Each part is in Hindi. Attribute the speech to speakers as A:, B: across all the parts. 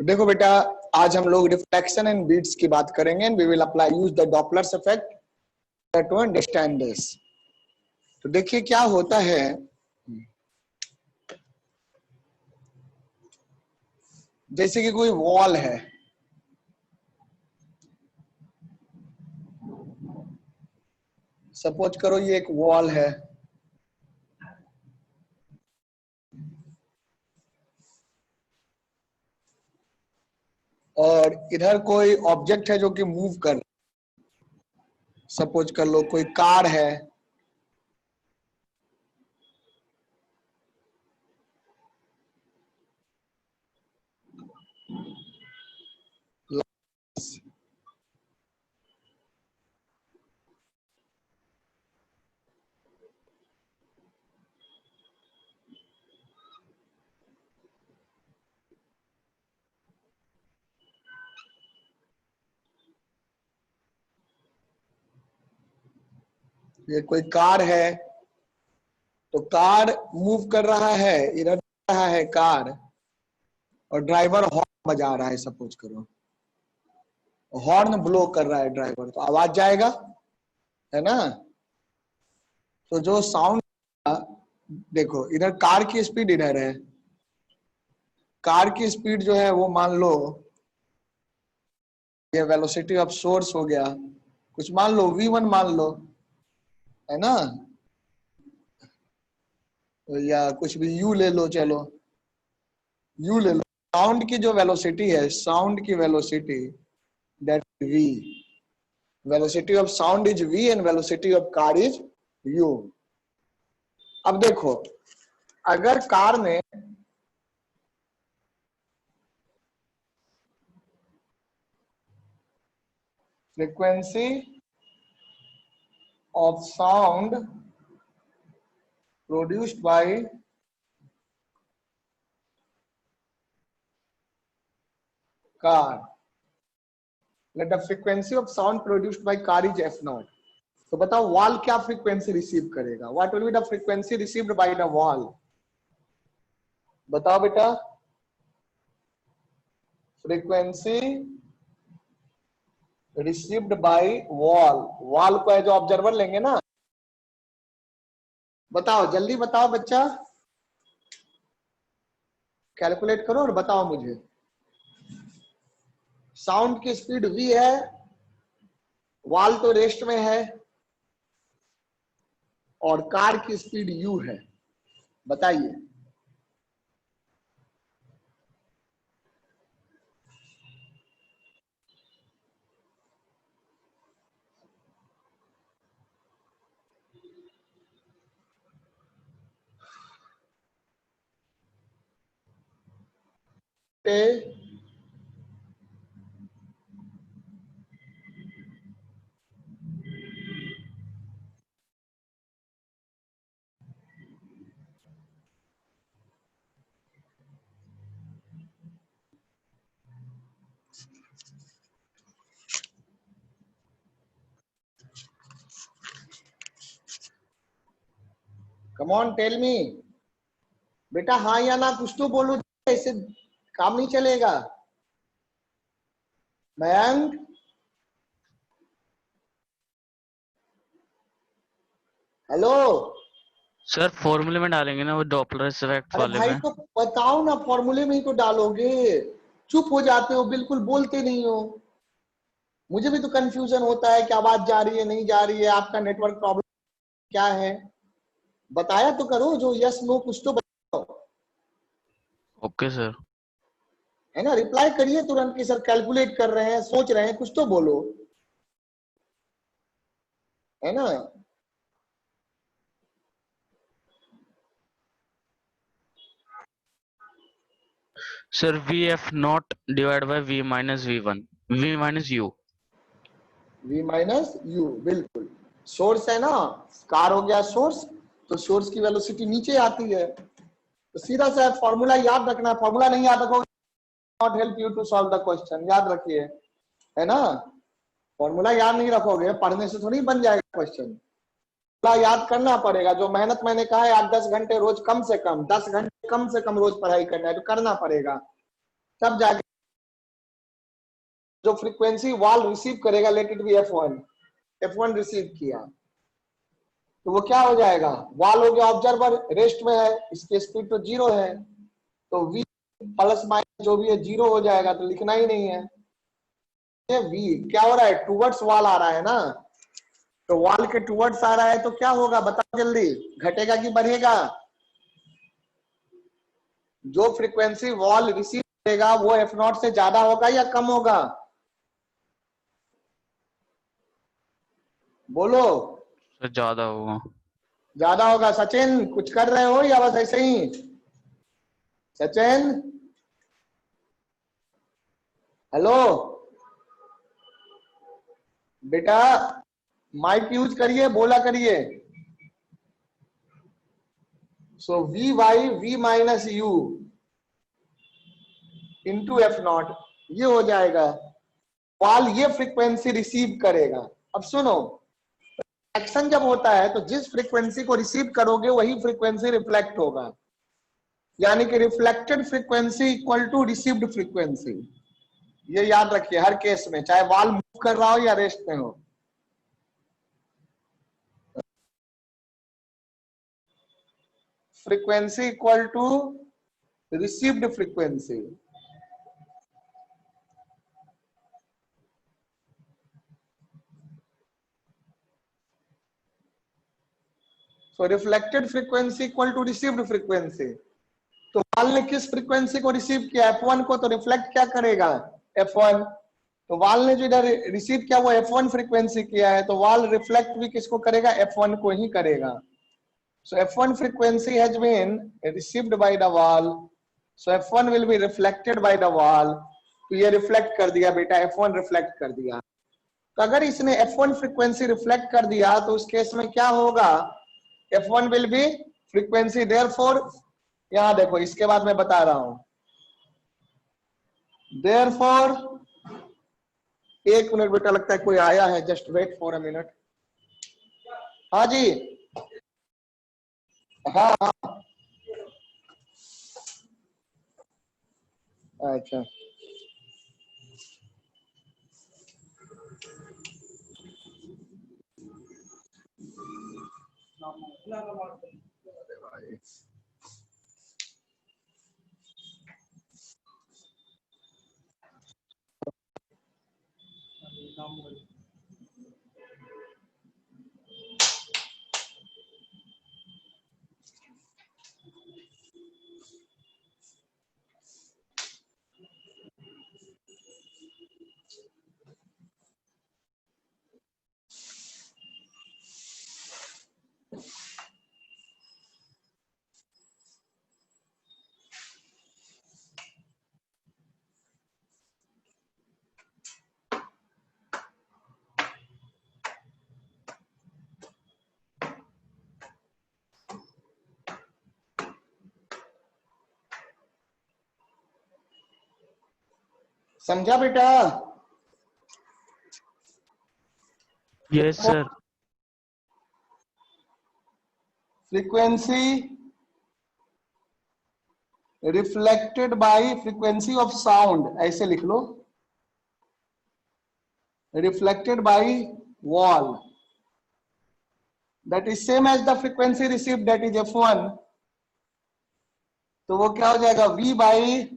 A: देखो बेटा, आज हम लोग रिफ्लेक्शन एंड बीट्स की बात करेंगे and we will apply use the Doppler's effect to understand this. तो देखिए क्या होता है, जैसे कि कोई वॉल है, सपोज करो ये एक वॉल है और इधर कोई ऑब्जेक्ट है जो कि मूव कर, सपोज कर लो कोई कार है, ये कोई कार है, तो कार मूव कर रहा है, इधर रहा है कार और ड्राइवर हॉर्न बजा रहा है, सपोज करो हॉर्न ब्लो कर रहा है ड्राइवर, तो आवाज जाएगा, है ना। तो जो साउंड, देखो इधर कार की स्पीड इधर है, कार की स्पीड जो है वो मान लो ये वेलोसिटी ऑफ सोर्स हो गया, कुछ मान लो v1 मान लो, है ना, या कुछ भी u ले लो, चलो u ले लो। साउंड की जो वेलोसिटी है, साउंड की velocity that v, velocity of sound is v and velocity of car is u। अब देखो अगर कार ने frequency of sound produced by car, let the frequency of sound produced by car is f0, तो बताओ वॉल क्या फ्रीक्वेंसी रिसीव करेगा, what will be the frequency received by the wall, बताओ बेटा। Frequency received by wall, wall को एज ऑब्जर्वर लेंगे ना, बताओ जल्दी बताओ बच्चा, कैलकुलेट करो और बताओ मुझे। साउंड की स्पीड v है, वॉल तो रेस्ट में है और कार की स्पीड u है, बताइए। कम ऑन टेल मी बेटा, हाँ या ना कुछ तो बोलो, ऐसे काम नहीं चलेगा। मयंक, हेलो
B: सर फॉर्मूले में डालेंगे ना वो डॉपलर इफेक्ट
A: अरे
B: वाले
A: भाई
B: में।
A: तो बताओ ना, फॉर्मूले में ही तो डालोगे, चुप हो जाते हो, बिल्कुल बोलते नहीं हो। मुझे भी तो कंफ्यूजन होता है कि आवाज जा रही है नहीं जा रही है, आपका नेटवर्क प्रॉब्लम क्या है, बताया तो करो, जो यस नो कुछ तो बताओ,
B: ओके सर।
A: है ना। रिप्लाई करिए तुरंत कि सर कैलकुलेट कर रहे हैं, सोच रहे हैं, कुछ तो बोलो, है ना।
B: Sir v f not divide by v minus v one, v minus u.
A: v minus u, बिल्कुल। सोर्स है ना, कार हो गया सोर्स, तो सोर्स की वेलोसिटी नीचे आती है, तो सीधा सा फॉर्मूला याद रखना, फॉर्मूला नहीं याद रखोगे not help you to solve the question, याद रखिए, है ना। फॉर्मूला याद नहीं रखोगे, पढ़ने से थोड़ी बन जाएगा क्वेश्चन, याद करना पड़ेगा। जो मेहनत मैंने कहा है 8-10 घंटे रोज, कम से कम 10 घंटे कम से कम रोज पढ़ाई करना है, तो करना पड़ेगा, तब जाके जो फ्रीक्वेंसी वॉल रिसीव करेगा, let it be F1 receive किया, तो वो क्या हो जाएगा, वॉल हो गया ऑब्जर्वर, रेस्ट में है, इसकी स्पीड तो 0 है, तो v प्लस माइनस जो भी है 0 हो जाएगा, तो लिखना ही नहीं है। v क्या हो रहा है, टूवर्ड्स वॉल आ रहा है ना, तो वॉल के टूवर्ड्स आ रहा है तो क्या होगा बताओ जल्दी, घटेगा कि बढ़ेगा? जो फ्रीक्वेंसी वॉल रिसीव करेगा वो F0 से ज्यादा होगा या कम होगा? बोलो।
B: सर ज्यादा होगा।
A: ज्यादा होगा। सचिन कुछ कर रहे हो या बस ऐसे ही? सचिन हेलो बेटा, माइक यूज करिए, बोला करिए। सो v by v minus you into F0 ये हो जाएगा, वॉल ये फ्रीक्वेंसी रिसीव करेगा। अब सुनो, एक्शन जब होता है तो जिस फ्रीक्वेंसी को रिसीव करोगे वही फ्रीक्वेंसी रिफ्लेक्ट होगा, यानी कि reflected frequency equal to received frequency. ये याद रखिए हर केस में, चाहे वॉल मूव कर रहा हो या रेस्ट में हो। Frequency equal to received frequency. So reflected frequency equal to received frequency. तो वॉल ने किस फ्रीक्वेंसी को रिसीव किया, F1 को, तो रिफ्लेक्ट क्या करेगा, F1। तो वॉल ने जो इधर रिसीव किया वो F1 फ्रीक्वेंसी किया है, तो वॉल रिफ्लेक्ट भी किसको करेगा, F1 को ही करेगा। So F1 frequency has been received by the wall, so F1 will be reflected by the wall. तो ये रिफ्लेक्ट कर दिया बेटा, F1 रिफ्लेक्ट कर दिया। तो अगर इसने F1 फ्रीक्वेंसी रिफ्लेक्ट कर दिया तो उस केस में क्या होगा, F1 will B frequency, therefore यहां देखो, इसके बाद मैं बता रहा हूं, देयरफॉर, एक मिनट बेटा, लगता है कोई आया है, just wait for a minute. हाँ जी, हाँ हाँ, अच्छा समझा बेटा?
B: Yes sir.
A: Frequency reflected by frequency of sound, ऐसे लिख लो, reflected by wall, that is same as the frequency received, that is F1। तो वो क्या हो जाएगा, v by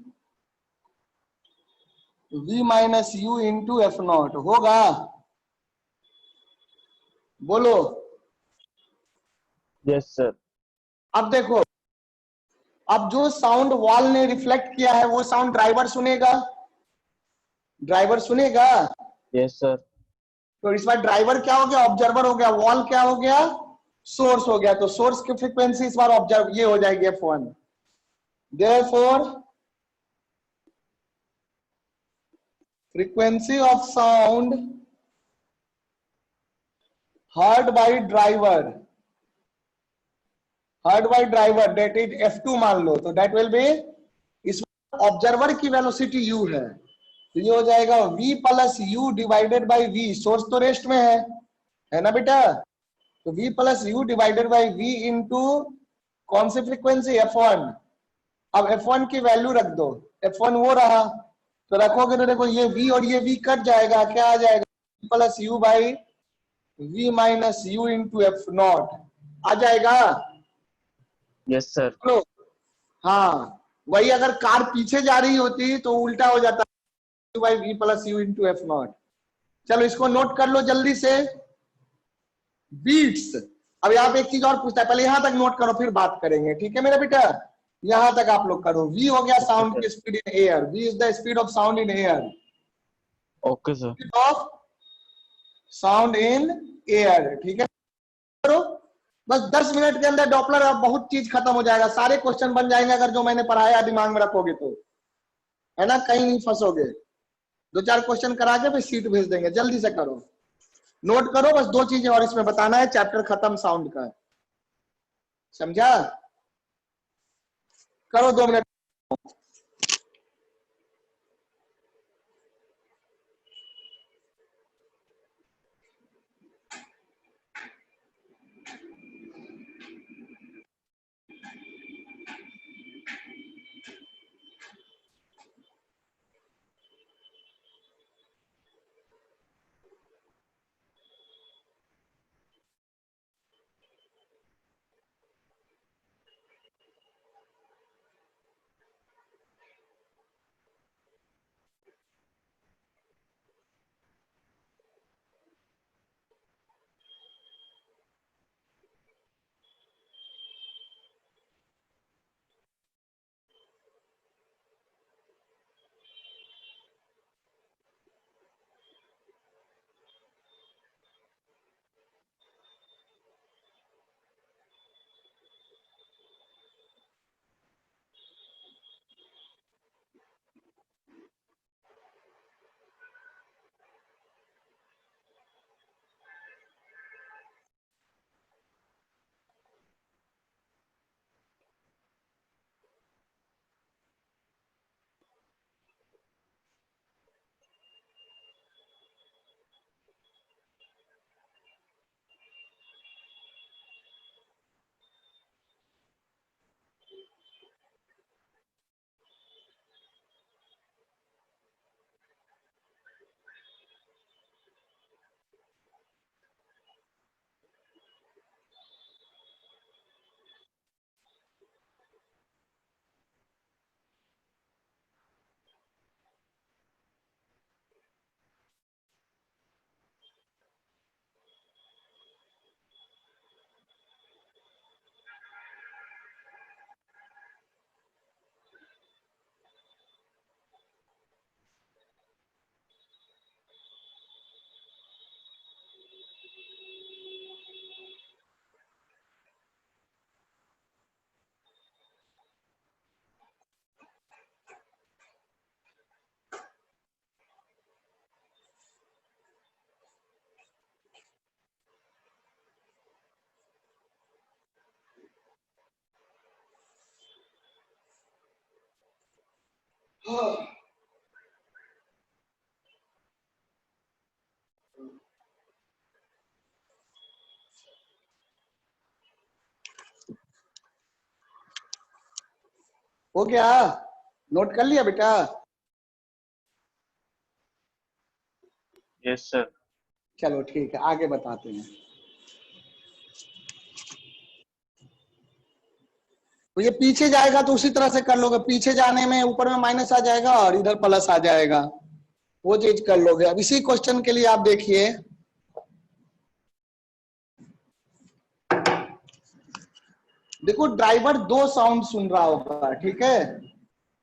A: v minus you into F0 होगा, बोलो।
C: Yes sir.
A: अब देखो, अब जो साउंड वॉल ने रिफ्लेक्ट किया है वो साउंड ड्राइवर सुनेगा, ड्राइवर सुनेगा।
C: Yes sir.
A: तो इस बार ड्राइवर क्या हो गया, ऑब्जर्वर हो गया, वॉल क्या हो गया, सोर्स हो गया। तो सोर्स की फ्रीक्वेंसी इस बार ऑब्जर्व ये हो जाएगी F1। Therefore frequency of sound heard by driver that is F2 मान लो, तो that will be, इस ऑब्जर्वर की वेलोसिटी u है, तो ये हो जाएगा v plus you divided by v, source तो रेस्ट में है ना बेटा, तो v plus you divided by v into कौन सी फ्रीक्वेंसी, F1। अब F1 की वैल्यू रख दो, F1 वो रहा, तो रखोगे तो देखो ये v और ये v कट जाएगा, क्या आ जाएगा plus u by v minus u into F naught आ जाएगा।
B: Yes sir.
A: लो हाँ, वही अगर कार पीछे जा रही होती तो उल्टा हो जाता u by v plus u into F not. चलो इसको नोट कर लो जल्दी से, बीट्स। अब यहाँ पे एक चीज और पूछता है, पहले यहां तक नोट करो फिर बात करेंगे, ठीक है मेरा बेटा, यहां तक आप लोग करो। v हो गया साउंड की speed in air, v is the speed of sound in air,
B: okay sir.
A: Speed of sound in air, ठीक है। करो बस 10 मिनट के अंदर डॉपलर, अब बहुत चीज खत्म हो जाएगा, सारे क्वेश्चन बन जाएंगे अगर जो मैंने पढ़ाया दिमाग में रखोगे तो, है ना, कहीं नहीं फंसोगे। 2-4 क्वेश्चन करा के फिर सीट भेज देंगे, जल्दी से करो, नोट करो। बस 2 चीजें और इसमें बताना है, चैप्टर खत्म साउंड का, समझा। करो 2 मिनट। हो गया, नोट कर लिया बेटा।
B: Yes sir.
A: चलो ठीक है, आगे बताते हैं। तो ये पीछे जाएगा तो उसी तरह से कर लोगे, पीछे जाने में ऊपर में माइनस आ जाएगा और इधर प्लस आ जाएगा, वो चीज कर लोगे। अब इसी क्वेश्चन के लिए आप देखिए, देखो ड्राइवर 2 साउंड सुन रहा होगा, ठीक है,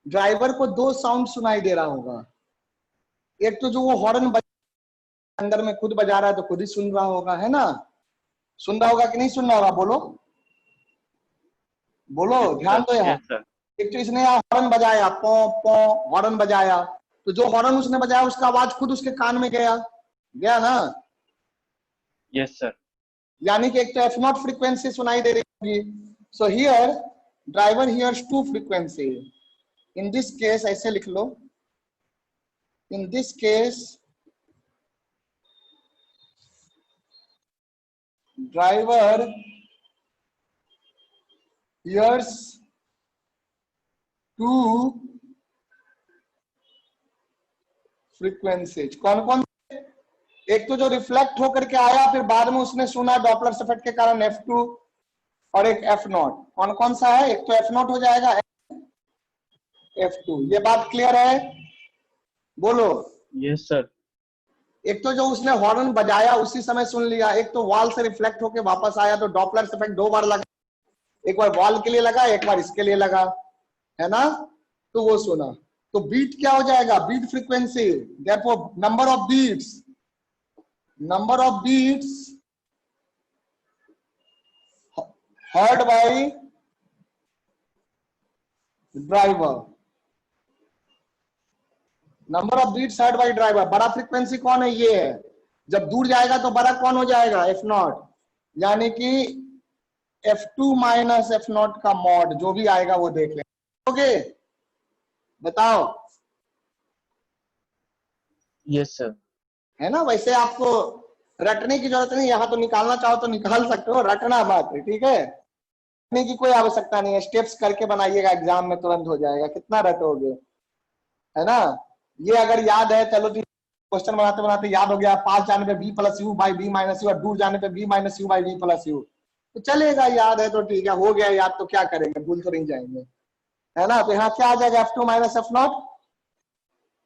A: ड्राइवर को 2 साउंड सुनाई दे रहा होगा। एक तो जो वो हॉर्न अंदर में खुद बजा रहा है तो खुद ही सुन रहा होगा, है ना, सुन रहा होगा कि नहीं सुन रहा होगा, बोलो बोलो, ध्यान दो यहाँ।
B: Yes sir.
A: एक तो इसने यहाँ हॉर्न बजाया, पो पो हॉर्न बजाया, तो जो हॉर्न उसने बजाया उसका आवाज खुद उसके कान में गया, गया ना।
B: Yes sir.
A: यानी कि एक तो F0 फ्रीक्वेंसी सुनाई दे रही होगी। So here driver hears 2 frequency. In this case ऐसे लिख लो, in this case driver hears 2 frequencies कौन कौन? एक तो जो रिफ्लेक्ट होकर के आया फिर बाद में उसने सुना डॉपलर इफेक्ट के कारण F2, और एक F0। कौन कौन सा है? एक तो F0 हो जाएगा, F2। ये बात क्लियर है? बोलो।
B: Yes sir.
A: एक तो जो उसने हॉर्न बजाया उसी समय सुन लिया, एक तो वॉल से रिफ्लेक्ट होके वापस आया तो डॉपलर इफेक्ट दो बार लगा, एक बार वॉल के लिए लगा, एक बार इसके लिए लगा, है ना? तो वो सुना। तो बीट क्या हो जाएगा? Beat frequency. Therefore number of beats heard by driver, number of beats heard by driver। बड़ा फ्रीक्वेंसी कौन है? ये है। जब दूर जाएगा तो बड़ा कौन हो जाएगा? F0, यानी कि F2 माइनस F0 का मॉड जो भी आएगा वो देख लेंगे। ओके, बताओ।
B: Yes sir.
A: है ना? वैसे आपको रटने की जरूरत नहीं, यहां तो निकालना चाहो तो निकाल सकते हो, रटना बात है, ठीक है? रटने की कोई आवश्यकता नहीं है, स्टेप्स करके बनाइएगा, एग्जाम में तुरंत हो जाएगा। कितना रटोगे, है ना? ये अगर याद है, चलो ठीक, क्वेश्चन बनाते बनाते याद हो गया, पास जाने पे b plus u by b minus u, और दूर जाने पे b minus u by b plus u, तो चलेगा, याद है तो ठीक है, हो गया याद, तो क्या करेंगे, भूल तो नहीं जाएंगे, है ना? तो यहाँ क्या आ जाएगा? F2 minus F0,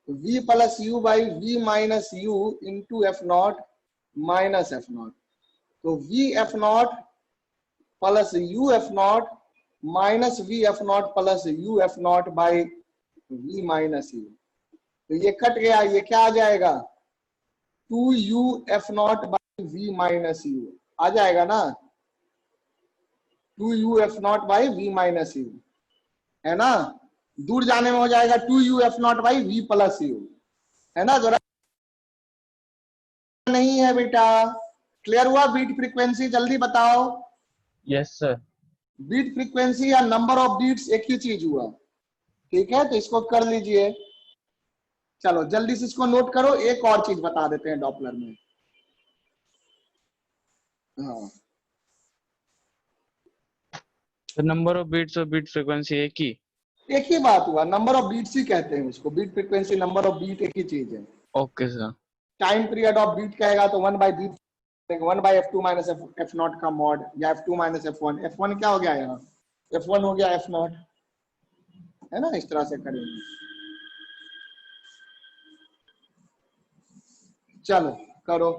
A: v plus u by v minus you into F0 minus F0। तो v F0 plus u F0 minus v F0 plus u F0 by v minus you. तो ये कट गया, ये क्या आ जाएगा? 2u F0 by v minus you आ जाएगा ना? 2u F0 by v minus you, है ना? दूर जाने में हो जाएगा 2u F0 by v plus you, है ना? जरा नहीं है बेटा? क्लियर हुआ? बीट फ्रीक्वेंसी जल्दी बताओ।
B: Yes sir.
A: बीट फ्रीक्वेंसी या नंबर ऑफ बीट्स एक ही चीज हुआ, ठीक है? तो इसको कर लीजिए। चलो जल्दी से इसको नोट करो। एक और चीज बता देते हैं डॉपलर में। हाँ,
B: नंबर ऑफ बीट्स और बीट फ्रीक्वेंसी एक ही
A: बात हुआ, नंबर ऑफ बीट्स ही कहते हैं उसको। Beat frequency, number of beat एक ही चीज है।
B: Okay sir.
A: Time period of beat कहेगा तो 1 by beat, 1 by F2 minus F0 का मॉड, या F2 माइनस F1। F1 क्या हो गया यहाँ? F1 हो गया F0, है ना? इस तरह से करेंगे। चलो करो।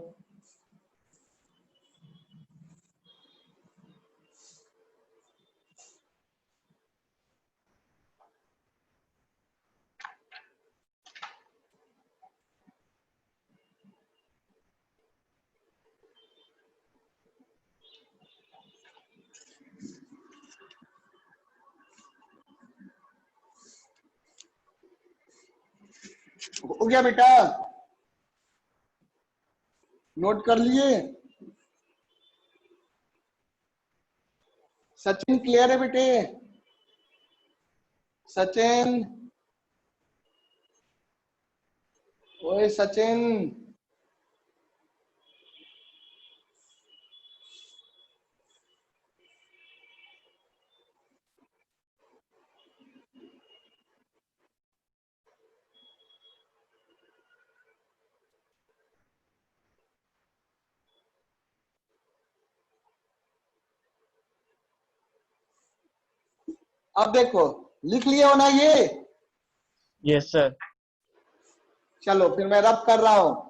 A: हो गया बेटा? नोट कर लिए? सचिन क्लियर है बेटे? सचिन, ओए सचिन, अब देखो, लिख लिए हो ना ये?
B: Yes sir.
A: चलो फिर मैं रब कर रहा हूं।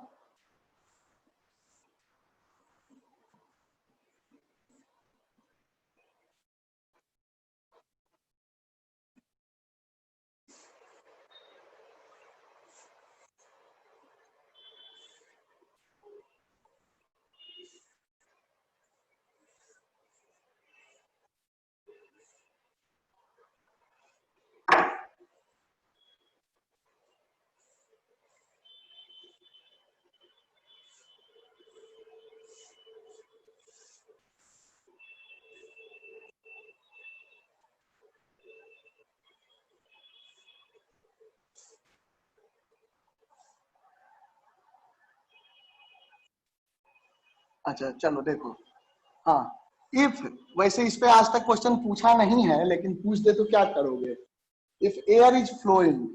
A: अच्छा चलो देखो, हाँ, इफ, वैसे इस पे आज तक क्वेश्चन पूछा नहीं है, लेकिन पूछ दे तो क्या करोगे? If air is flowing,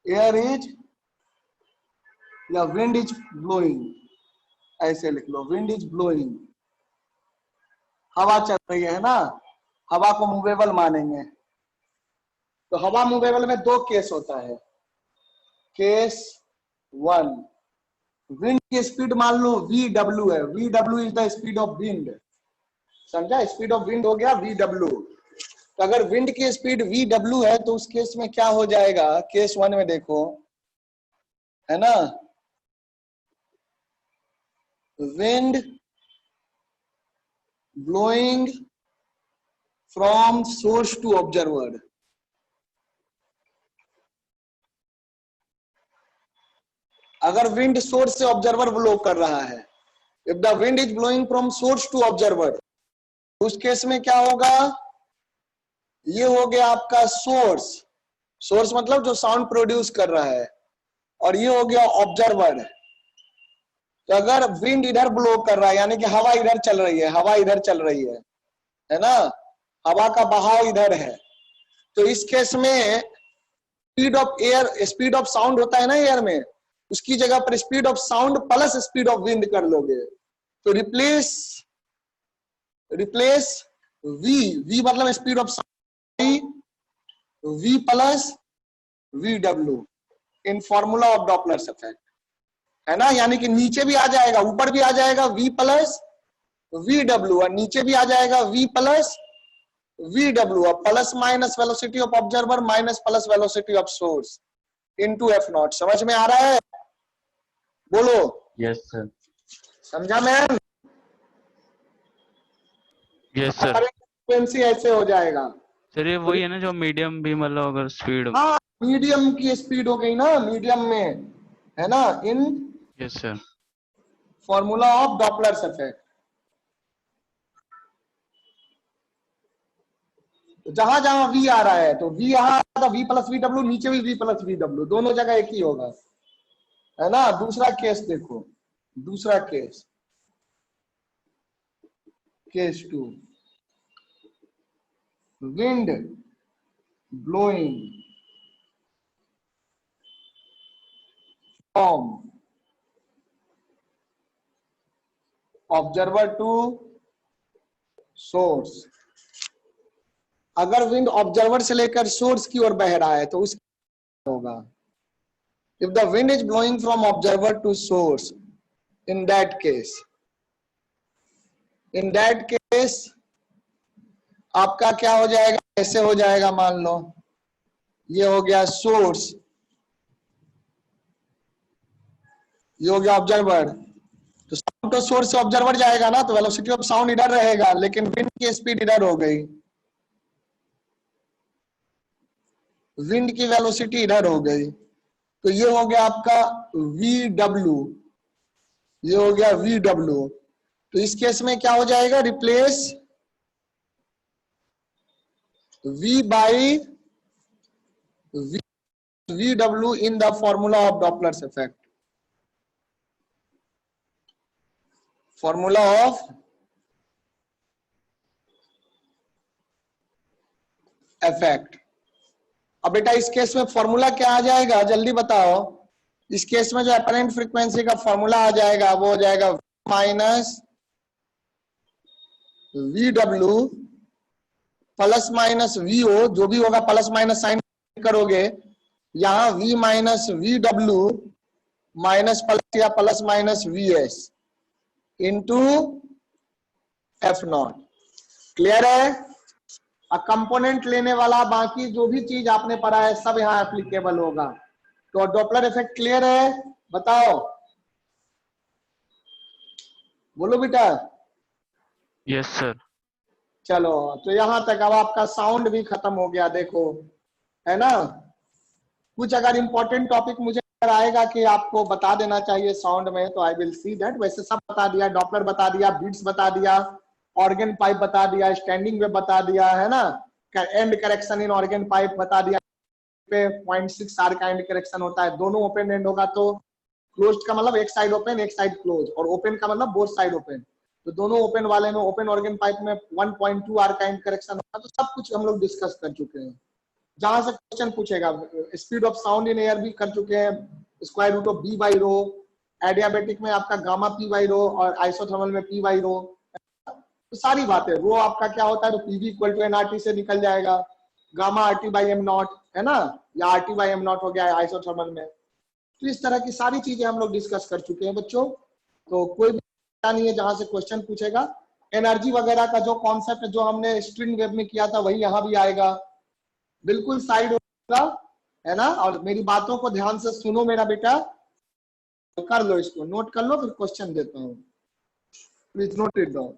A: air is या विंड इज ब्लोइंग, ऐसे लिख लो, विंड इज ब्लोइंग, हवा चल रही है ना, हवा को मूवेबल मानेंगे। तो हवा मूवेबल में दो केस होता है। केस वन, विंड की स्पीड मान लो VW है, VW is the speed of wind, समझा, स्पीड ऑफ विंड हो गया VW। तो अगर विंड की स्पीड VW है तो उस केस में क्या हो जाएगा, केस वन में देखो, है ना, wind blowing from source to observer. अगर विंड सोर्स से ऑब्जर्वर ब्लो कर रहा है, if the wind is blowing from source to observer, उस केस में क्या होगा, ये हो गया आपका सोर्स, सोर्स मतलब जो साउंड प्रोड्यूस कर रहा है, और ये हो गया ऑब्जर्वर। तो अगर विंड इधर ब्लो कर रहा है, यानी कि हवा इधर चल रही है, हवा इधर चल रही है ना, हवा का बहाव इधर है, तो इस केस में speed of air, speed of sound होता है ना एयर में, उसकी जगह पर speed of sound plus speed of wind कर लोगे। तो रिप्लेस वी मतलब speed of sound, V plus VW in formula of Doppler's effect, है ना, यानी कि नीचे भी आ जाएगा, ऊपर भी आ जाएगा V प्लस VW, और नीचे भी आ जाएगा V प्लस VW, और plus minus velocity of observer minus plus velocity of source into F0। समझ में आ रहा है, बोलो।
B: Yes sir.
A: समझा मैम?
B: Yes sir.
A: फ्रीक्वेंसी ऐसे हो जाएगा
B: सर ये वही है ना जो मीडियम भी, मतलब अगर स्पीड।
A: हाँ, मीडियम की स्पीड हो गई ना, मीडियम में, है ना, इन
B: yes sir.
A: Formula of Doppler's effect. तो जहां जहां V आ रहा है, तो V यहां था V प्लस VW, नीचे भी V प्लस VW, दोनों जगह एक ही होगा, है ना। दूसरा केस देखो, दूसरा case, case two, wind blowing from observer to source. अगर विंड ऑब्जर्वर से लेकर सोर्स की ओर बह रहा है तो उस होगा, if the wind is blowing from observer to source, in that case आपका क्या हो जाएगा, ऐसे हो जाएगा, मान लो ये हो गया सोर्स, ये हो गया ऑब्जर्वर, तो साउंड तो सोर्स से ऑब्जर्वर जाएगा ना, तो वेलोसिटी ऑफ साउंड इधर रहेगा, लेकिन विंड की स्पीड इधर हो गई, विंड की वेलोसिटी इधर हो गई, तो ये हो गया आपका VW, ये हो गया VW। तो इस केस में क्या हो जाएगा, replace V by VW in the formula of Doppler's effect, formula of effect. अब बेटा इस केस में फॉर्मूला क्या आ जाएगा, जल्दी बताओ। इस केस में जो अपरेंट फ्रीक्वेंसी का फॉर्मूला आ जाएगा वो हो जाएगा minus VW plus minus VO, जो भी होगा प्लस माइनस साइन करोगे, यहां V minus VW minus plus या plus minus VS into F0। Clear है? कंपोनेंट लेने वाला बाकी जो भी चीज आपने पढ़ा है सब यहाँ एप्लीकेबल होगा। तो डॉपलर इफेक्ट क्लियर है, बताओ, बोलो बेटा।
B: Yes sir.
A: चलो, तो यहां तक अब आपका साउंड भी खत्म हो गया, देखो, है ना। कुछ अगर इंपॉर्टेंट टॉपिक मुझे आएगा कि आपको बता देना चाहिए साउंड में, तो आई विल सी दैट। वैसे सब बता दिया, डॉपलर बता दिया, बीट्स बता दिया, ऑर्गन पाइप बता दिया, स्टैंडिंग वेव बता दिया, है ना, and correction in organ pipe बता दिया, पे 0.6 आर का एंड करेक्शन होता है, दोनों ओपन एंड होगा तो क्लोज्ड का मतलब एक साइड ओपन एक साइड क्लोज, और ओपन का मतलब बोथ साइड ओपन, तो दोनों ओपन वाले में, ओपन ऑर्गन पाइप में 1.2 आर का एंड करेक्शन होगा। तो सब कुछ हम लोग डिस्कस कर चुके हैं, जहां से क्वेश्चन पूछेगा। Speed of sound in air भी कर चुके हैं, square root of B by rho, adiabatic में आपका गामा पी बाई रो और आइसोथर्मल में पी बाई रो। तो सारी बातें, रो आपका क्या होता है तो पीवी इक्वल टू एनआरटी से निकल जाएगा, gamma RT by am not है ना, या आरटी बाई एम नॉट हो गया आइसोथर्मल में। तो इस तरह की सारी चीजें हम लोग डिस्कस कर चुके हैं बच्चों। तो कोई भी नहीं है जहां से क्वेश्चन पूछेगा। एनर्जी वगैरह का जो कॉन्सेप्ट जो हमने स्ट्रिंग वेव में किया था वही यहाँ भी आएगा, बिल्कुल साइड होगा, है ना। और मेरी बातों को ध्यान से सुनो मेरा बेटा, तो कर लो, इसको नोट कर लो, फिर क्वेश्चन देता हूँ, प्लीज नोट इट डाउन।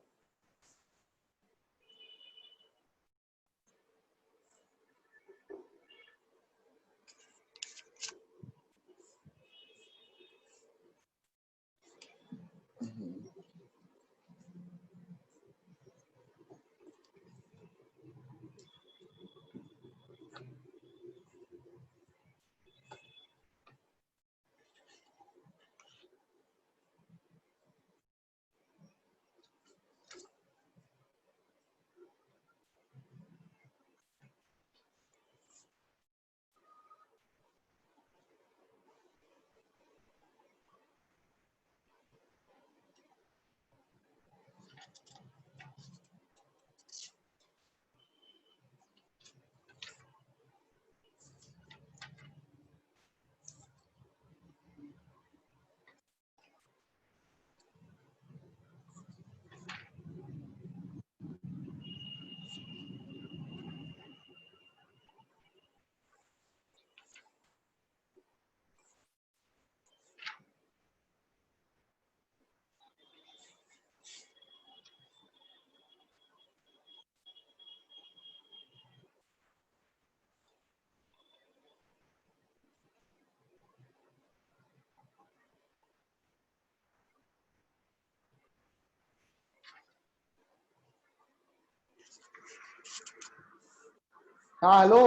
A: हाँ हेलो,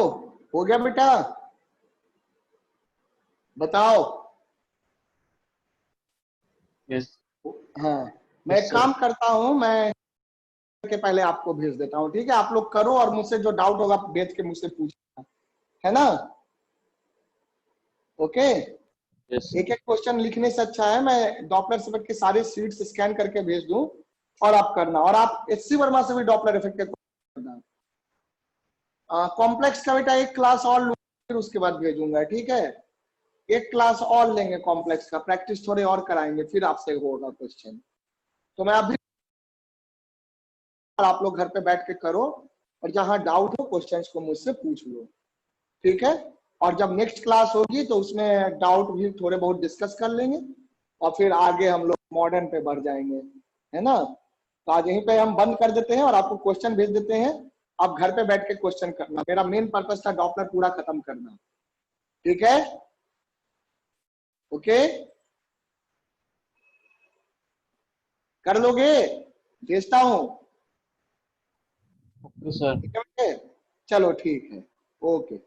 A: हो गया बेटा, बताओ।
B: Yes.
A: हाँ, मैं
B: Yes,
A: एक
B: sir.
A: काम करता हूँ, मैं के पहले आपको भेज देता हूँ, ठीक है। आप लोग करो और मुझसे जो डाउट होगा भेज के मुझसे पूछना, है ना। Okay,
B: Yes, sir.
A: एक एक क्वेश्चन लिखने से अच्छा है मैं डॉपलर इफेक्ट के सारे शीट्स स्कैन करके भेज दूं और आप करना। और आप एचसी वर्मा से भी डॉपलर इफेक्ट के करना। कॉम्प्लेक्स का बेटा एक क्लास और लूंगा, फिर उसके बाद भेजूंगा, ठीक है। एक क्लास और लेंगे कॉम्प्लेक्स का, प्रैक्टिस थोड़े और कराएंगे, फिर आपसे होगा क्वेश्चन। तो मैं अभी, आप लोग घर पे बैठ के करो और जहां डाउट हो क्वेश्चंस को मुझसे पूछ लो, ठीक है। और जब नेक्स्ट क्लास होगी तो उसमें डाउट भी थोड़े बहुत डिस्कस कर लेंगे और फिर आगे हम लोग मॉडर्न पे बढ़ जाएंगे, है ना। तो आज यहीं पे हम बंद कर देते हैं और आपको क्वेश्चन भेज देते हैं, आप घर पे बैठ के क्वेश्चन करना। मेरा मेन पर्पस था डॉपलर पूरा खत्म करना, ठीक है। ओके, कर लोगे, भेजता हूं,
B: Okay, sir.
A: ठीक है। चलो ठीक है, ओके।